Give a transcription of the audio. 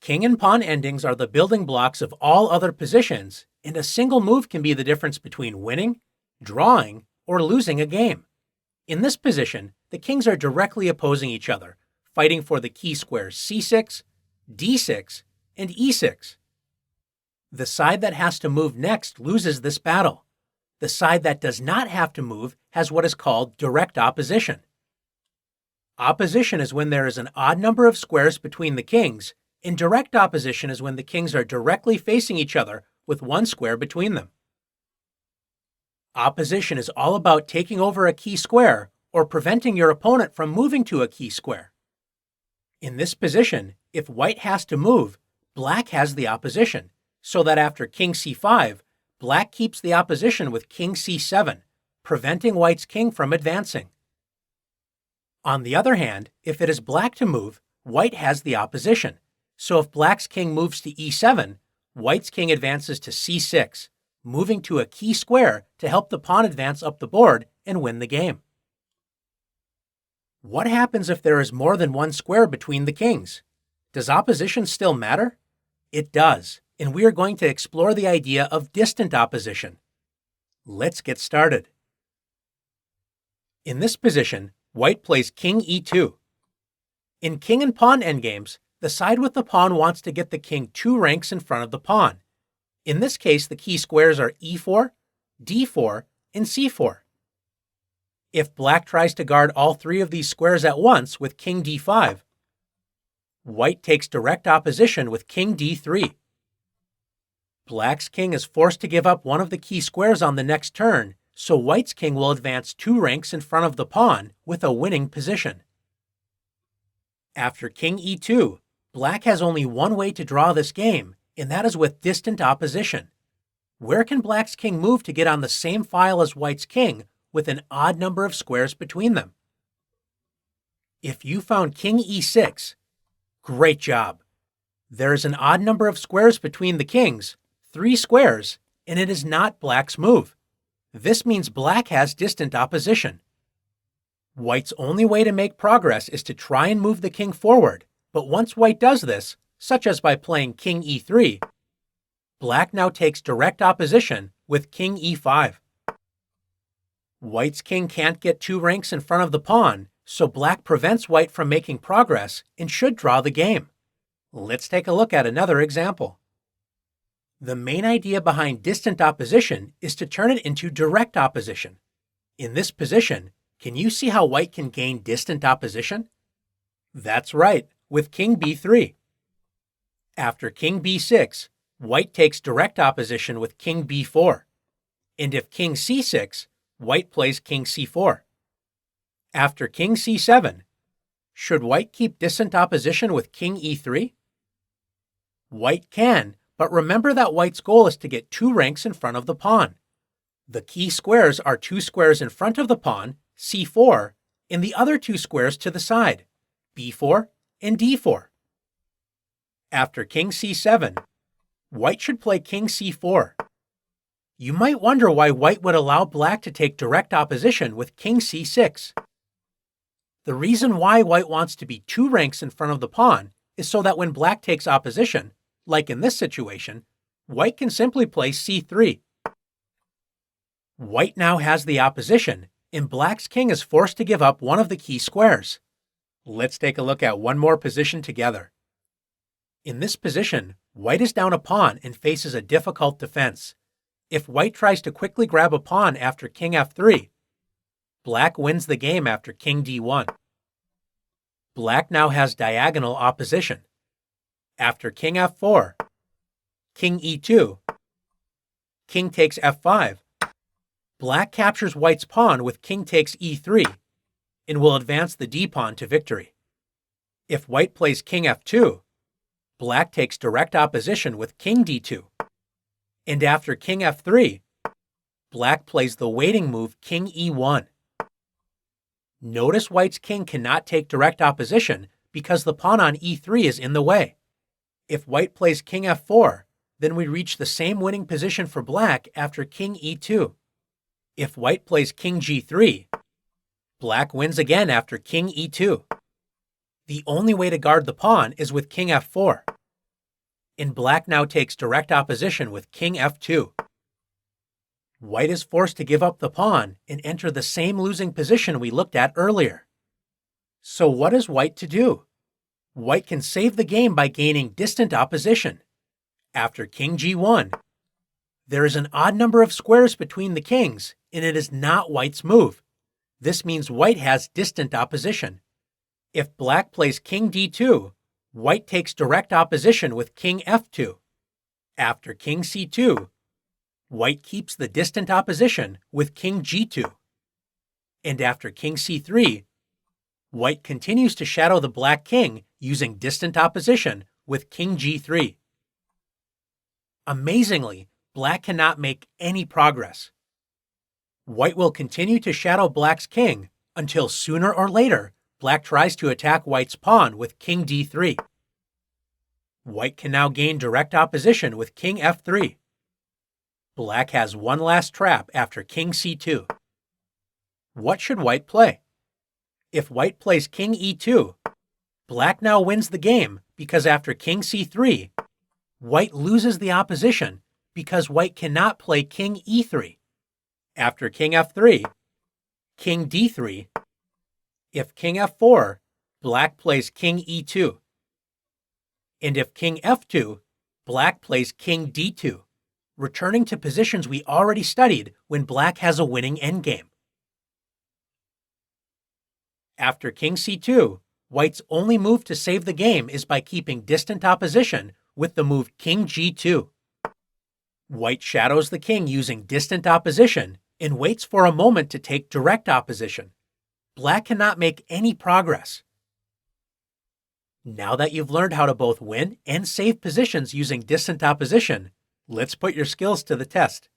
King and pawn endings are the building blocks of all other positions, and a single move can be the difference between winning, drawing, or losing a game. In this position, the kings are directly opposing each other, fighting for the key squares c6, d6, and e6. The side that has to move next loses this battle. The side that does not have to move has what is called direct opposition. Opposition is when there is an odd number of squares between the kings, and direct opposition is when the kings are directly facing each other with one square between them. Opposition is all about taking over a key square or preventing your opponent from moving to a key square. In this position, if white has to move, black has the opposition, so that after king c5, black keeps the opposition with king c7, preventing white's king from advancing. On the other hand, if it is black to move, white has the opposition, so if black's king moves to e7, white's king advances to c6, moving to a key square to help the pawn advance up the board and win the game. What happens if there is more than one square between the kings? Does opposition still matter? It does, and we are going to explore the idea of distant opposition. Let's get started. In this position, white plays king e2. In king and pawn endgames, the side with the pawn wants to get the king 2 ranks in front of the pawn. In this case, the key squares are e4, d4, and c4. If black tries to guard all 3 of these squares at once with king d5, white takes direct opposition with king d3. Black's king is forced to give up one of the key squares on the next turn, so white's king will advance 2 ranks in front of the pawn with a winning position. After king e2, black has only one way to draw this game, and that is with distant opposition. Where can black's king move to get on the same file as white's king with an odd number of squares between them? If you found king e6, great job. There is an odd number of squares between the kings, 3 squares, and it is not black's move. This means black has distant opposition. White's only way to make progress is to try and move the king forward, but once white does this, such as by playing king e3, black now takes direct opposition with king e5. White's king can't get 2 ranks in front of the pawn, so black prevents white from making progress and should draw the game. Let's take a look at another example. The main idea behind distant opposition is to turn it into direct opposition. In this position, can you see how white can gain distant opposition? That's right, with king b3. After king b6, white takes direct opposition with king b4. And if king c6, white plays king c4. After king c7, should white keep distant opposition with king e3? White can, but remember that white's goal is to get 2 ranks in front of the pawn. The key squares are 2 squares in front of the pawn, c4, and the other 2 squares to the side, b4 and d4. After king c7, white should play king c4. You might wonder why white would allow black to take direct opposition with king c6. The reason why white wants to be 2 ranks in front of the pawn is so that when black takes opposition, like in this situation, white can simply play c3. White now has the opposition, and black's king is forced to give up one of the key squares. Let's take a look at one more position together. In this position, white is down a pawn and faces a difficult defense. If white tries to quickly grab a pawn after king f3, black wins the game after king d1. Black now has diagonal opposition. After king f4, king e2, king takes f5, black captures white's pawn with king takes e3 and will advance the d-pawn to victory. If white plays king f2, black takes direct opposition with king d2. And after king f3, black plays the waiting move king e1. Notice white's king cannot take direct opposition because the pawn on e3 is in the way. If white plays king f4, then we reach the same winning position for black after king e2. If white plays king g3, black wins again after king e2. The only way to guard the pawn is with king f4. and black now takes direct opposition with king f2. White is forced to give up the pawn and enter the same losing position we looked at earlier. So what is white to do? White can save the game by gaining distant opposition. After king g1, there is an odd number of squares between the kings, and it is not white's move. This means white has distant opposition. If black plays king d2, white takes direct opposition with king f2. After king c2, white keeps the distant opposition with king g2. And after king c3, white continues to shadow the black king using distant opposition with king g3. Amazingly, black cannot make any progress. White will continue to shadow black's king until sooner or later black tries to attack white's pawn with king d3. White can now gain direct opposition with king f3. Black has one last trap after king c2. What should white play? If white plays king e2, black now wins the game because after king c3, white loses the opposition because white cannot play king e3. After king f3, king d3. If king f4, black plays king e2. And if king f2, black plays king d2, returning to positions we already studied when black has a winning endgame. After king c2, white's only move to save the game is by keeping distant opposition with the move king g2. White shadows the king using distant opposition and waits for a moment to take direct opposition. Black cannot make any progress. Now that you've learned how to both win and save positions using distant opposition, let's put your skills to the test.